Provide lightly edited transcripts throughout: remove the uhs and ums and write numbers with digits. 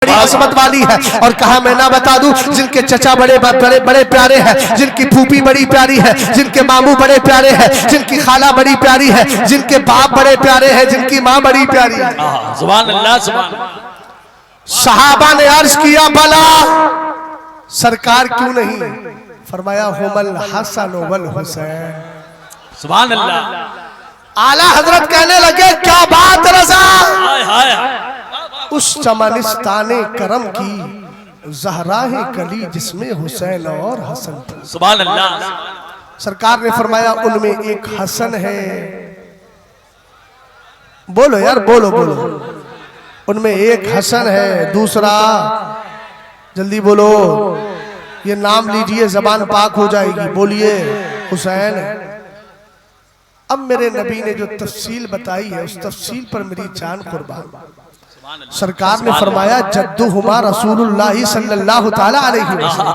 अजमत वाली है। और कहा मैं ना बता दूं जिनके चचा बड़े बड़े बड़े प्यारे हैं, जिनकी फूफी बड़ी प्यारी है, जिनके मामू बड़े प्यारे हैं, जिनकी खाला बड़ी प्यारी है, जिनके बाप बड़े प्यारे हैं, जिनकी माँ बड़ी प्यारी है। सुभान अल्लाह सुभान। सहाबा ने अर्ज किया भला सरकार क्यों नहीं? फरमाया हुमल हसन वल हुसैन। सुभान अल्लाह। आला हजरत कहने लगे क्या बात रज़ा, हाय हाय हाय। उस चमनिस्ताने करम की ज़हरा कली जिसमें हुसैन और हसन थे। सुभान अल्लाह। सरकार ने फरमाया उनमें एक हसन है। बोलो यार बोलो बोलो। उनमें एक हसन है, दूसरा जल्दी बोलो, ये नाम लीजिए जबान पाक हो जाएगी, बोलिए हुसैन। अब मेरे नबी ने जो तफसील बताई है उस तफसील पर मेरी जान कुर्बान। सरकार ने फरमाया जद्दुहुमा रसूलुल्लाह सल्लल्लाहु ताला अलैहि वसल्लम।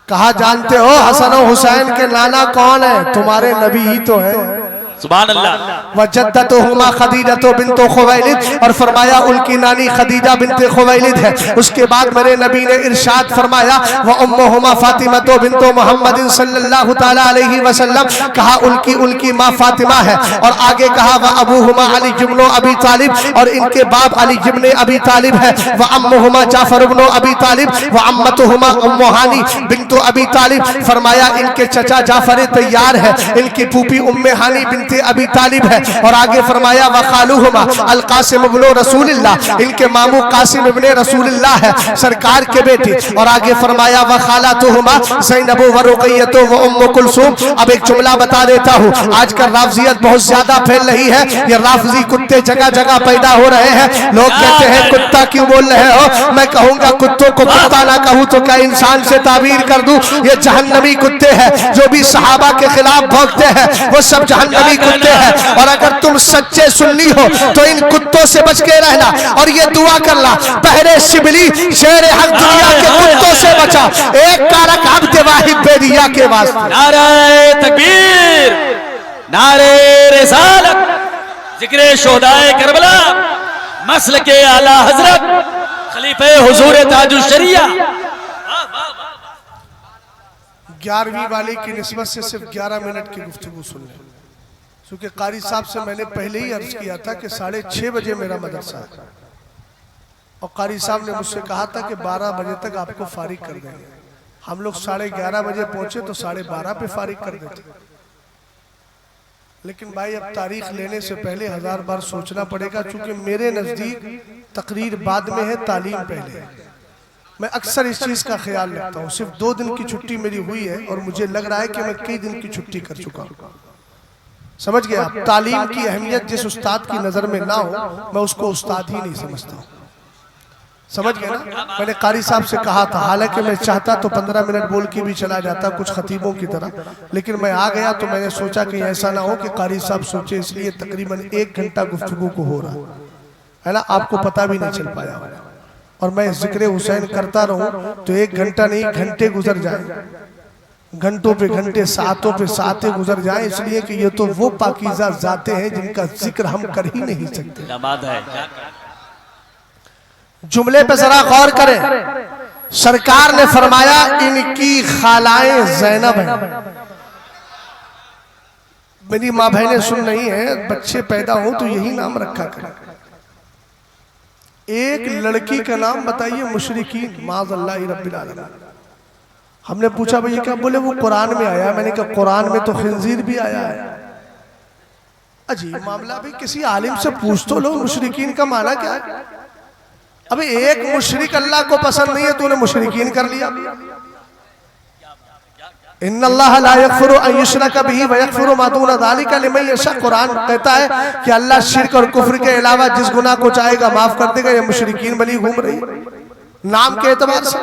कहा जानते हो हसन और हुसैन के नाना कौन है? तुम्हारे नबी ही तो है। सुभान अल्लाह। वजद्दतुहुमा खदीजतु बिन्त खुवैलिद, और फरमाया उनकी नानी खदीजा बिन्त खुवैलिद है। उसके बाद मेरे नबी ने इरशाद फरमाया व उम्मुहुमा फातिमतु बिन्त मुहम्मद सल्लल्लाहु ताला अलैहि वसल्लम। कहा उनकी माँ फातिमा है। और आगे कहा व अबूहुमा अली इब्न अबी तालिब, और इनके बाप अली इब्न अबी तालिब है। व अम्मुहुमा जाफर इब्न अबी तालिब व अम्मतुहुमा उम्मु हानी बिन्त अबी तालिब। फरमाया इनके चचा जाफर तैयार है, इनकी फूफी उम्मे हानी बिन्त अबी तालिब है। और आगे फरमाया व खालुहुमा अल कासिम इब्न रसूलिल्लाह, इनके मामू कासिम इब्न रसूलिल्लाह है, सरकार के बेटे। और आगे फरमाया व खालातुहुमा ज़ैनब व रुक़य्यतु व उम्मु कुलसूम। अब एक जुमला बता देता हूँ, आजकल राफ़ज़ियत बहुत ज्यादा फैल रही है। ये राफ़ज़ी कुत्ते जगह जगह पैदा हो रहे हैं। लोग कहते हैं कुत्ता क्यों बोल रहे हो? मैं कहूँगा कुत्तों को कुत्ता ना कहूँ तो क्या इंसान से ताबीर कर दूं? ये जहन्नमी कुत्ते हैं, जो भी सहाबा के खिलाफ भौंकते हैं वो सब जहन्नमी कुत्ते हैं। और अगर तुम सच्चे सुन्नी हो तो इन कुत्तों से बच के रहना और ये दुआ करना पहले शिबली शेर हक दुनिया के कुत्तों से बचा, एक कारक अब्द वाहिद बेरिया के वास्ते। नारे तकबीर, नारे रिसालत, जिक्र शोहदाए करबला, मसल के आला हजरत खलीफे हुजूर ताजुल शरिया। 11वीं वाले की निस्बत से सिर्फ 11 मिनट की गुफ्तगू सुन लें, क्योंकि कारी साहब से मैंने पहले ही अर्ज किया था कि 6:30 बजे मेरा मदरसा है। और कारी साहब ने मुझसे कहा था कि 12 बजे तक आपको फारिग कर देंगे। हम लोग 11:30 बजे पहुंचे तो 12:30 पे फारिग कर देते। लेकिन भाई अब तारीख लेने से पहले 1000 बार सोचना पड़ेगा, क्योंकि मेरे नजदीक तकरीर बाद में है, तालीम पहले है। मैं अक्सर इस चीज का ख्याल रखता हूँ। सिर्फ 2 दिन की छुट्टी मेरी हुई है और मुझे लग रहा है कि मैं कई दिन की छुट्टी कर चुका हूँ। समझ गया आप? तालीम की अहमियत जिस उस्ताद की नजर में ना हो, मैं उसको उस्ताद ही नहीं समझता। समझ गए ना? मैंने कारी साहब से कहा था, हालांकि मैं चाहता तो 15 मिनट बोल के भी चला जाता कुछ खतीबों की तरह, लेकिन मैं आ गया तो मैंने सोचा कि ऐसा ना हो कि कारी साहब सोचे, इसलिए तकरीबन 1 घंटा गुफ्तगू को हो रहा है ना, आपको पता भी नहीं चल पाया। और मैं जिक्र हुसैन करता रहूं तो 1 घंटा नहीं घंटे गुजर जाए, घंटों पे घंटे, सातों पे सातें गुजर जाए, इसलिए कि ये तो वो पाकीज़ा जाते हैं जिनका जिक्र हम कर ही नहीं सकते। क्या बात है। जुमले पे जरा गौर करें। सरकार ने फरमाया इनकी खालाएं ज़ैनब हैं। मेरी माँ बहनें सुन रही हैं, बच्चे पैदा हो तो यही नाम रखा करें। एक लड़की का नाम बताइए मुशरिकीन, माज़अल्लाह रब्बिल आलमीन। हमने पूछा भैया क्या? बोले वो कुरान में आया। मैंने कहा कुरान में तो खिंजीर भी आया है। अजीब मामला। भाई किसी आलिम से पूछ तो लो मुशरिकीन का माना क्या है। अबे एक मुशरिक अल्लाह को पसंद नहीं है, तूने मुशरिकीन कर लिया। इन्नल्लाह ला यगफिरु अन युश्रका बिही व यगफिरु मा दूना ज़ालिका लिमन यशा। कुरान कहता है कि अल्लाह शिर्क और कुफ्र के अलावा जिस गुनाह को चाहेगा माफ कर देगा। ये मुशरिकीन बनी घूम रही नाम के एतबार से।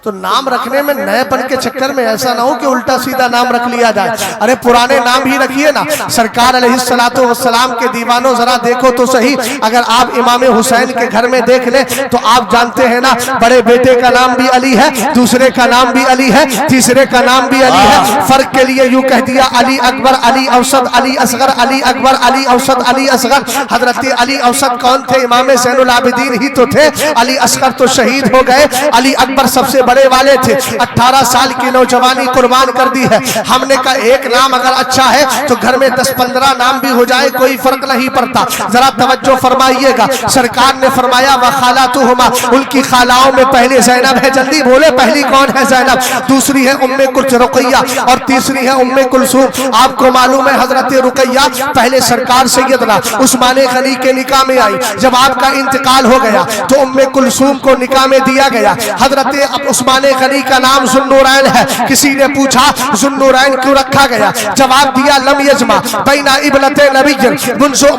तो नाम रखने में नएपन के चक्कर में ऐसा ना हो कि उल्टा सीधा नाम रख लिया जाए। अरे पुराने नाम ही रखिए ना। सरकार अलैहिस्सलातु वस्सलाम के दीवानों जरा देखो तो सही, अगर आप इमाम हुसैन के घर में देख ले तो आप जानते हैं ना, बड़े बेटे का नाम भी अली है, दूसरे का नाम भी अली है, तीसरे का नाम भी अली है। फर्क के लिए यूं कह दिया अली अकबर, अली औसत, अली असगर, अली अकबर, अली औसत, अली असगर। हजरत अली औसत कौन थे? इमाम ज़ैनुल आबिदीन ही तो थे। अली असगर तो शहीद हो गए, अली अकबर सबसे बड़े वाले थे। 18 साल की नौजवानी कुर्बान कर दी है। हमने कहा एक नाम अगर अच्छा है तो घर में 10-15 नाम भी हो जाए कोई फर्क नहीं पड़ता। जरा तवज्जो फरमाइएगा। सरकार ने फरमाया व खालातुहुमा, उनकी खालाओं में पहले ज़ैनब है। जल्दी बोले पहली कौन है? ज़ैनब। दूसरी है उम्मे रुक़ैया और तीसरी है उम्मे कुलसूम। आपको मालूम है हजरत रुक़ैया पहले सरकार सैयदना उस्मान गनी के निकाह में आई। जब आपका इंतकाल हो गया तो उम्मे कुलसूम को निकाह में दिया गया। हजरत उस्मान गनी का नाम ज़ुन्नुरैन है। किसी ने पूछा ज़ुन्नुरैन क्यों रखा गया? जवाब दिया लम यजमा बैना इब्नते नबिय्यिन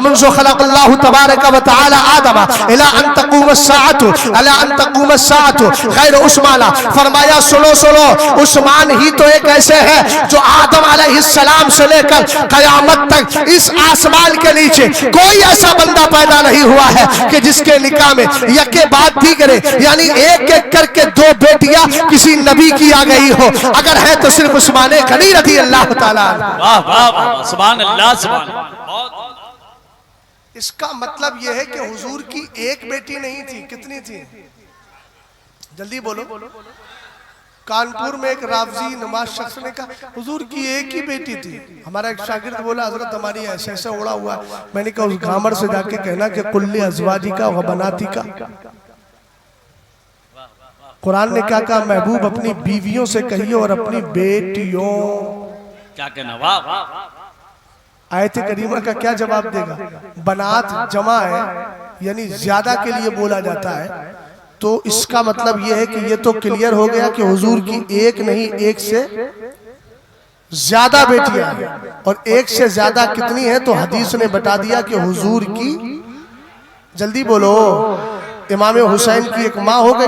मुन्ज़ु खलक़ल्लाहु तबारक व तआला आदम इला अन तक़ूम अस्साअतु अला अन तक़ूम अस्साअतु गैर उस्माना। फरमाया सुनो सुनो, उस्मान ही तो एक ऐसे है जो आदम अलैहिस्सलाम से लेकर क़यामत तक इस आसमान के नीचे कोई ऐसा बंदा पैदा नहीं हुआ है कि जिसके निकाह में यके बाद दीगरे यानी एक एक करके 2 बेटियां किसी नबी की आ गई हो। अगर है तो सिर्फ उस्मान गनी रज़ी अल्लाह ताला। वाह वाह वाह, सुभान अल्लाह सुभान अल्लाह। इसका मतलब यह है कि हुजूर की एक बेटी नहीं थी, कितनी थी? जल्दी बोलो। कानपुर में एक रावजी नमाज शख्स ने कहा हुजूर की एक ही बेटी थी। हमारा एक शागिर्द बोला हजरत हमारी ऐसे ऐसे उड़ा हुआ। मैंने कहा उस घामर से जाके कहना कि कुल्ले अज़वाजी का व बनाती का। कुरान ने क्या कहा? महबूब अपनी बीवियों से कहिए और अपनी बेटियों। क्या कहना? वाह वाह। आयत करीमा का क्या जवाब देगा? बनात जमा है यानी ज्यादा के लिए बोला जाता है। तो इसका मतलब यह है कि ये तो क्लियर हो गया कि हुजूर की एक नहीं एक से ज्यादा बेटियां हैं। और एक से ज्यादा कितनी है? तो हदीस ने बता दिया कि हुजूर की, जल्दी बोलो, इमाम हुसैन की एक माँ हो गई,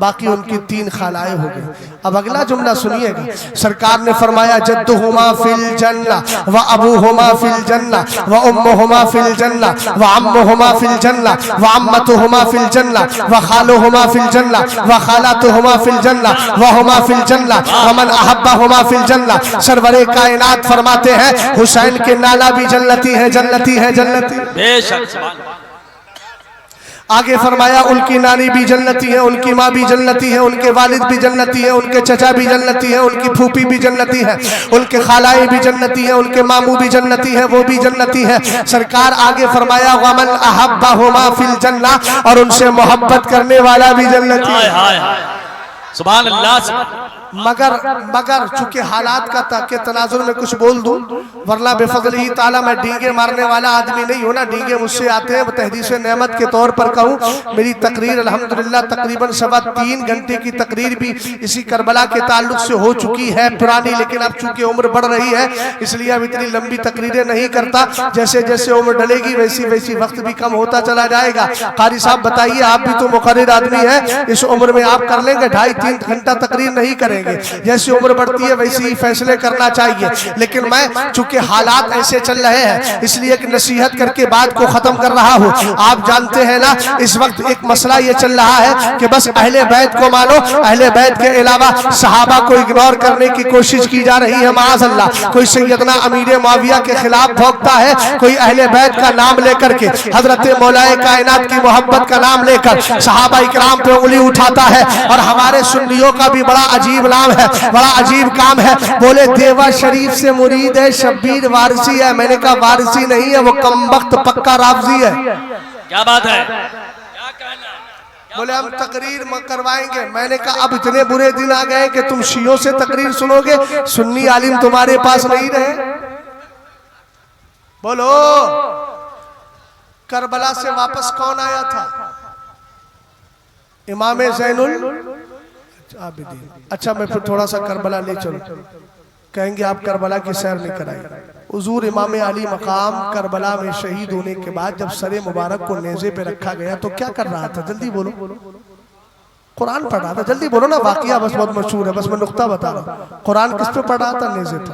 बाकी उनकी 3 खालाएं हो गई। अब अगला जुमला सुनिएगा। सरकार ने फरमाया जद्दुहुमा फिल जन्ना व अबूहुमा फिल जन्ना व उम्मुहुमा फिल जन्ना व अम्मुहुमा फिल जन्ना व अम्मतुहुमा फिल जन्ना व खालुहुमा फिल जन्ना व खालातुहुमा फिल जन्ना व हुमा फिल जन्ना व मन अहब्बहुमा फिल जन्ना। सरवरे कायनात फरमाते हैं हुसैन के नाना भी जन्नती है, जन्नती है, जन्नती। बेशक सुभान। आगे फरमाया उनकी नानी भी जन्नती है, उनकी माँ भी जन्नती है, उनके वालिद भी जन्नती है, उनके चचा भी जन्नती है, उनकी फूफी भी जन्नती है, उनके खालाएं भी जन्नती है, उनके मामू भी जन्नती है, वो भी जन्नती है। सरकार आगे फरमाया वमन अहब्बहुमा फिल जन्ना, और उनसे मोहब्बत करने वाला भी जन्नती है। सुभान अल्लाह। मगर चूंकि हालात के तनाजुर में कुछ बोल दूं, वरना बेफजली ताला मैं डींगे मारने वाला आदमी नहीं हूं ना। डींगे मुझसे आते हैं तहदीस नेमत के तौर पर कहूं। मेरी तकरीर अल्हम्दुलिल्लाह तकरीबन 3.25 घंटे की तकरीर भी इसी करबला के ताल्लुक से हो चुकी है पुरानी, लेकिन अब चूंकि उम्र बढ़ रही है इसलिए अब इतनी लंबी तकरीरें नहीं करता। जैसे जैसे उम्र डलेगी वैसी वैसी वक्त भी कम होता चला जाएगा। कारी साहब बताइए, आप भी तो मुकर्रिर आदमी है, इस उम्र में आप कर लेंगे? 2.5-3 घंटा तकरीर नहीं करेंगे। जैसी उम्र बढ़ती है वैसे ही फैसले करना चाहिए। लेकिन मैं चूंकि हालात ऐसे चल रहे हैं इसलिए एक नसीहत करके बात को खत्म कर रहा हूँ। आप जानते हैं ना इस वक्त एक मसला ये चल रहा है कि बस अहले बैत को मानो, अहले बैत के अलावा सहाबा को इग्नोर करने की कोशिश की जा रही है। माअज़ल्लाह कोई सैयदना अमीर मुआविया के खिलाफ भौंकता है, कोई अहले बैत का नाम लेकर के हजरत मौलाए कायनात की मोहब्बत का नाम लेकर सहाबा इकराम पे उंगली उठाता है। और हमारे सुन्नियों का भी बड़ा अजीब नाम है, बड़ा अजीब काम है। बोले देवा शरीफ से मुरीद है, शब्बीर वारसी है। मैंने कहा वारसी नहीं है, वो कमबख्त पक्का राफजी है। क्या बात है? क्या कहना? बोले हम तकरीर करवाएंगे। मैंने कहा अब इतने बुरे दिन आ गए कि तुम शियों से तकरीर सुनोगे, सुन्नी आलिम तुम्हारे पास नहीं रहे। बोलो करबला से वापस कौन आया था? इमाम ज़ैनुल आबिदीन। अच्छा मैं फिर थोड़ा सा करबला ले चलूं। कहेंगे आप करबला की सैर नहीं कराई। हुजूर इमाम अली मकाम करबला में शहीद होने के बाद जब सरे मुबारक को नेज़े पे रखा गया तो क्या कर रहा था? जल्दी बोलो। कुरान पढ़ रहा था। जल्दी बोलो ना, वाकया बस बहुत मशहूर है, बस मैं नुक्ता बता रहा हूँ। कुरान किस पे पढ़ रहा था? नेज़े पे।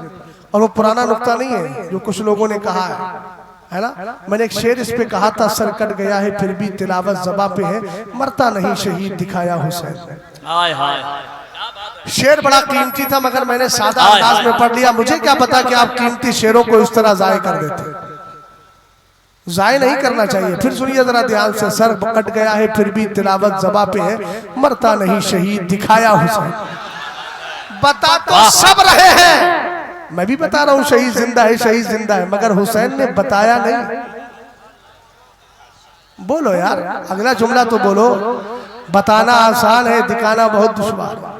और वो पुराना नुक्ता नहीं है जो कुछ लोगों ने कहा है ना। मैंने एक शेर इस पे कहा था, सर कट गया है फिर भी तिलावत ज़बा पे है, मरता नहीं शहीद दिखाया हुसैन ने। हाय हाय, शेर बड़ा कीमती था मगर मैंने सादा अंदाज में पढ़ लिया। मुझे क्या पता कि आप कीमती शेरों को इस तरह जाय कर देते। जाय नहीं करना चाहिए। फिर सुनिए जरा ध्यान से, सर कट गया है फिर भी तिलावत ज़बा पे है, मरता नहीं शहीद दिखाया हुसैन। बता तो सब रहे हैं, मैं भी बता रहा हूँ शहीद जिंदा है, शहीद जिंदा है, मगर हुसैन ने बताया नहीं। बोलो यार, अगला जुमला तो बोलो। बताना आसान है, दिखाना बहुत दुश्वार है।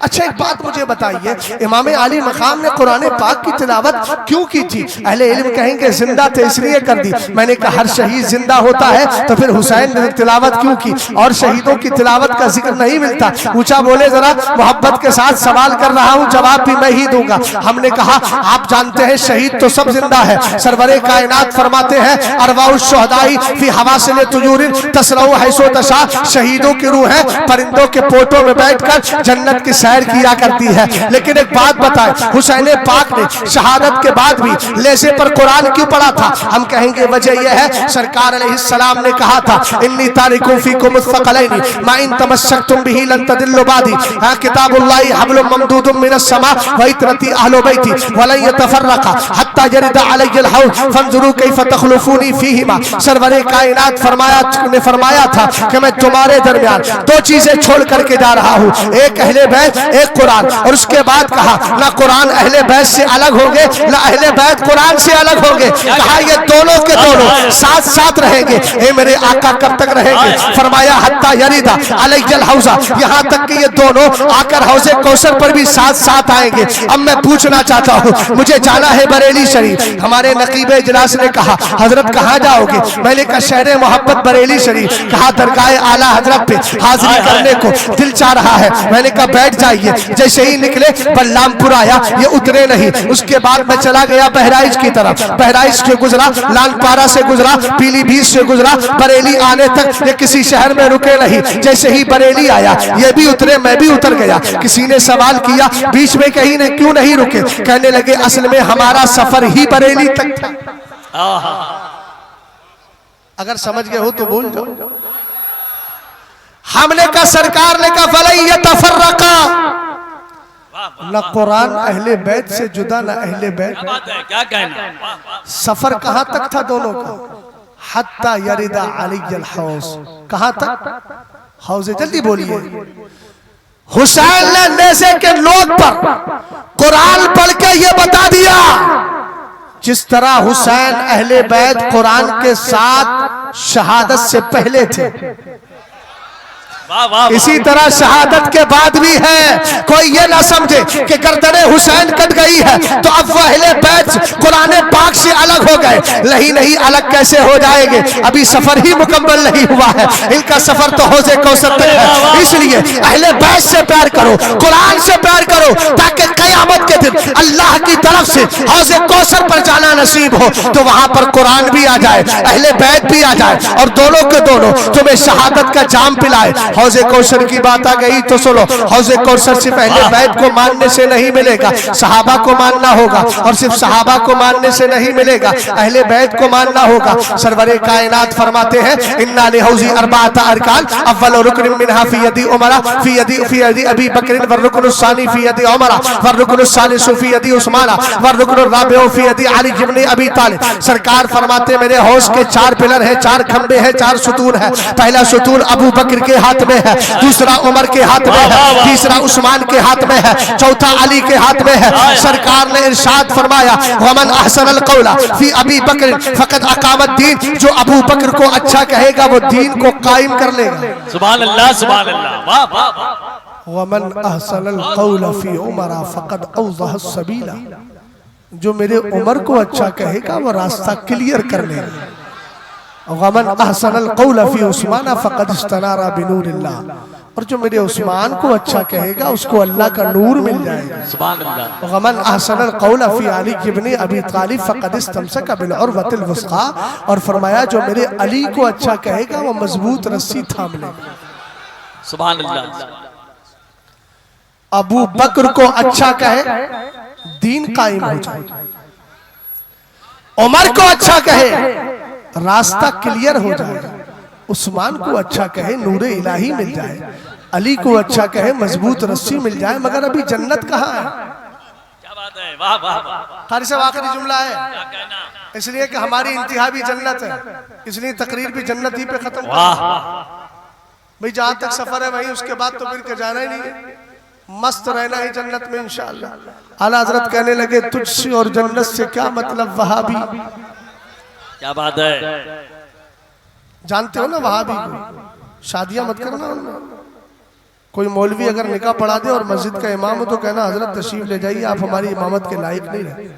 अच्छा एक बात मुझे बताइए, इमाम अली मकाम ने कुरान पाक की तिलावत क्यों की थी? अहले इल्म कहेंगे जिंदा थे इसलिए कर दी। मैंने कहा हर शहीद जिंदा होता है तो फिर हुसैन ने तिलावत क्यों की? और शहीदों की तिलावत का जिक्र नहीं मिलता। ऊंचा बोले जरा, मोहब्बत के साथ सवाल कर रहा हूँ, जवाब भी मैं ही दूंगा। हमने कहा आप जानते हैं शहीद तो सब जिंदा है। सरवरे कायनात फरमाते हैं, अरवाउश शुहदाई फी हवासिल तुजूरिन तसरऊ हैसो तशा, शहीदों की रूह है परिंदों के पोटों में बैठकर जन्नत की सैर किया करती है। लेकिन एक बात बताएं, हुसैन पाक ने शहादत के बाद भी लेसे पर कुरान क्यों पढ़ा था? हम कहेंगे वजह यह है, सरकार अलैहिस्सलाम ने कहा था, इन्नी तारिकुम फीकुम मुस्तक़लैनि मा इन तमस्सकतुम बिही लन तदिल्लु बादी, किताबुल्लाहि हब्लुम ममदूदुम मिनस समा व इतरती अहलु बैती व लन यतफर्रका हत्ता यरिद अलैहिल हौल फंजुरू कैफ तखलुफूनी फीहिमा। सरवरे कायनात फरमाया था कि मैं तुम्हारे दरमियान दो चीजें छोड़ करके जा रहा हूँ, एक अहले बैत, एक कुरान। और उसके बाद कहा ना कुरान अहले बैत से अलग होंगे, ना अहले बैत कुरान से अलग होंगे। कहा ये दोनों के दोनों साथ साथ रहेंगे। हे मेरे आका कब तक रहेंगे? फरमाया हत्ता यरीदा अलैहिल हौजा, यहाँ तक कि ये दोनों आकर हौजे कौसर पर भी साथ साथ आएंगे। अब मैं पूछना चाहता हूँ, मुझे जाना है बरेली शरीफ। हमारे नकीब इजलास ने कहा हजरत कहाँ जाओगे? मैंने कहा शहर मोहब्बत बरेली शरीफ। कहा दरगाह आला हजरत पे हाजिरी करने को दिल चाह रहा है। मैंने कहा बैठ जाइए। जैसे ही निकले बल्लामपुर आया, ये उतरे नहीं। उसके बाद मैं चला गया बहराइच की तरफ। बहराइच से गुजरा, लालपारा से गुजरा, पीलीभीत से गुजरा, बरेली आने तक ये किसी शहर में रुके नहीं। जैसे ही बरेली आया, ये भी उतरे, मैं भी उतर गया। किसी ने सवाल किया बीच में कहीं ने क्यों नहीं रुके? कहने लगे असल में हमारा सफर ही बरेली तक था। अगर समझ गए हो तो बोल जाओ। हमने कहा सरकार ने कहा फलई यतफर्रका, न कुरान अहले बैत से जुदा न अहले बैत। क्या कहना? सफर कहां तक था दोनों का? हत्ता यरिदा अलैहिल हौज। कहां तक? हौजे। जल्दी बोलिए। हुसैन ने नेज़े के नोक पर कुरान पढ़ के ये बता दिया, जिस तरह हुसैन अहले बैत कुरान के साथ शहादत से पहले थे, इसी तरह शहादत के बाद भी है। कोई ये ना समझे कि गर्दने हुसैन कट गई है तो अब वह अहले बैत कुरान पाक से अलग हो गए। नहीं नहीं, अलग कैसे हो जाएंगे? अभी सफर ही मुकम्मल नहीं हुआ है। इनका सफर तो हौज़े कौसर तक है। इसलिए अहले बैत से प्यार करो, कुरान से प्यार करो, ताकि क़यामत के दिन अल्लाह की तरफ से हौज़े कौसर पर जाना नसीब हो तो वहां पर कुरान भी आ जाए, अहले बैत भी आ जाए, और दोनों के दोनों तुम्हें शहादत का जाम पिलाए। हौज़े कौसर की बात आ गई तो सुनो, हौज़े कौसर सिर्फ अहले बैत को मानने से नहीं मिलेगा, सहाबा को मानना होगा। और सिर्फ सहाबा को मानने से नहीं मिलेगा, अहले बैत को मानना होगा। सरवरे कायनात फरमाते हैं इन्ना लिहौज़ी अरबाअत अरकान, अव्वल रुकन मिनहा फी यदी उमरा फी यदी अबी बकर व रुकन सानी फी यदी उमरा व रुकन सालिस फी यदी उस्मान व रुकन राबिउ फी यदी अली इब्न अबी तालिब। सरकार फरमाते मेरे हौज़ के चार पिलर हैं, चार खंबे हैं, चार सुतून है। पहला सुतून अबू बकर के हाथ में है, दूसरा उमर के हाथ में है, तीसरा उस्मान के हाथ में है, चौथा अली के हाथ में है। सरकार ने इरशाद फरमाया वमन अहसनल कौला फी अबी बकर फकद अकामत दीन, जो अबू बकर को अच्छा कहेगा वो दीन को कायम कर लेगा। सुभान अल्लाह, सुभान अल्लाह, वाह वाह। वमन अहसनल कौला फी उमर फकद औज़ह सबीला, जो मेरे उमर को अच्छा कहेगा वो रास्ता क्लियर कर लेगा। वमन अहसनल कौल फी उस्मान फकद इस्तनारा बिनूरिल्लाह, और जो मेरे उस्मान को अच्छा कहेगा उसको अल्लाह का नूर मिल जाएगा। सुभान अल्लाह। वमन अहसनल कौल फी अली इब्न अबी तालिब फकद इस्तमसका बिल उर्वतिल वुस्क़ा, और फरमाया जो मेरे अली को अच्छा कहेगा वो मजबूत रस्सी थाम लेगा। सुभान अल्लाह। अबू बकर को अच्छा कहे, दीन कायम हो जाए। उमर को अच्छा कहे, रास्ता क्लियर हो जाए। उस्मान को अच्छा कहे, नूरे इलाही मिल जाए। अली को अच्छा कहे, मजबूत रस्सी मिल जाए। मगर अभी जन्नत कहाँ है? क्या बात है, वाह वाह वाह। कारी साहब आखिरी जुमला है, क्या कहना, इसलिए कि हमारी इंतहा भी जन्नत है, इसलिए तकरीर भी जन्नत ही पे खत्म। वाह। भाई जहां तक सफर है वही, उसके बाद तो फिर के जाना ही नहीं है, मस्त रहना ही जन्नत में इंशाअल्लाह। आला हजरत कहने लगे तुझसे और जन्नत से क्या मतलब वहाबी। क्या बात है, जानते हो ना वहाबी को, शादियां मत करना उनमें। कोई मौलवी अगर निकाह पढ़ा दे और मस्जिद का इमाम हो तो कहना हजरत तशरीफ ले जाइए, आप हमारी इमामत के लायक नहीं रहे।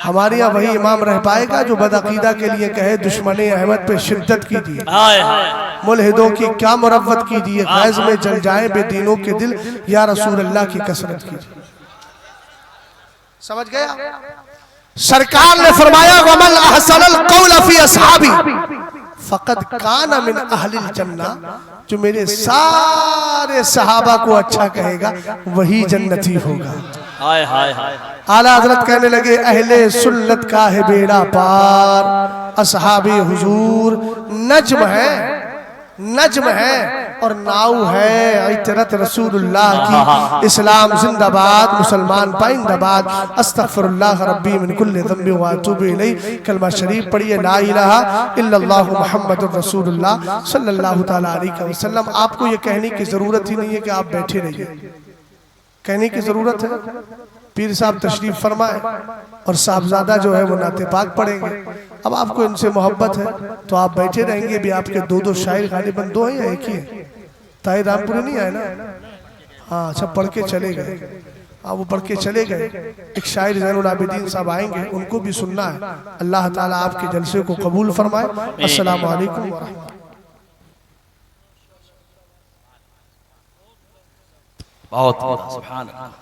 हमारे यहाँ वही इमाम रह पाएगा जो बदअकीदा के लिए कहे दुश्मने अहमद पे शिद्दत कीजिए, मुल्हिदों की क्या मुरव्वत कीजिए, गैज़ में जल जाए बेदीनों के दिल, या रसूल अल्लाह की कसरत कीजिए। समझ गया? सरकार ने फरमाया वमल अहसनल कौल फी अस्हाबी फकद काना मिन अहलिल जन्ना, जो मेरे सारे सहाबा को अच्छा कहेगा वही जन्नती होगा। हाय हाय हाय। आला हजरत कहने लगे अहले सुन्नत का है बेड़ा पार, असहाबे हुजूर नज्म है, नज्म है और नाव है इतरत रसूलुल्लाह की। इस्लाम जिंदाबाद, मुसलमान पाइंदाबाद। अस्तगफिरुल्लाह रब्बी मिन कुल्लि ज़ंबि व अतूबु इलैहि। कलमा शरीफ पढ़िए, ला इलाहा इल्लल्लाह मुहम्मदुर रसूलुल्लाह सल्लल्लाहु तआला अलैहि वसल्लम। आपको ये कहने की जरूरत ही नहीं है कि आप बैठे रहिए, कहने की जरूरत है। पीर साहब तशरीफ फरमाए और साहबजादा जो है वो नाते पाक पढ़ेंगे। अब आपको इनसे मोहब्बत है तो आप बैठे रहेंगे भी। आपके दो दो शायर गालिबन दो हैं या एक ही है? ताहिर रामपुरी नहीं आए ना? हाँ अच्छा, पढ़ के चले गए। हाँ वो पढ़ के चले गए। एक शायर ज़ैनुल आबिदीन साहब आएंगे, उनको भी सुनना है। अल्लाह ताला आपके जलसे को कबूल फरमाए। अस्सलामु अलैकुम व रहमतुल्लाह। बहुत सुभान अल्लाह।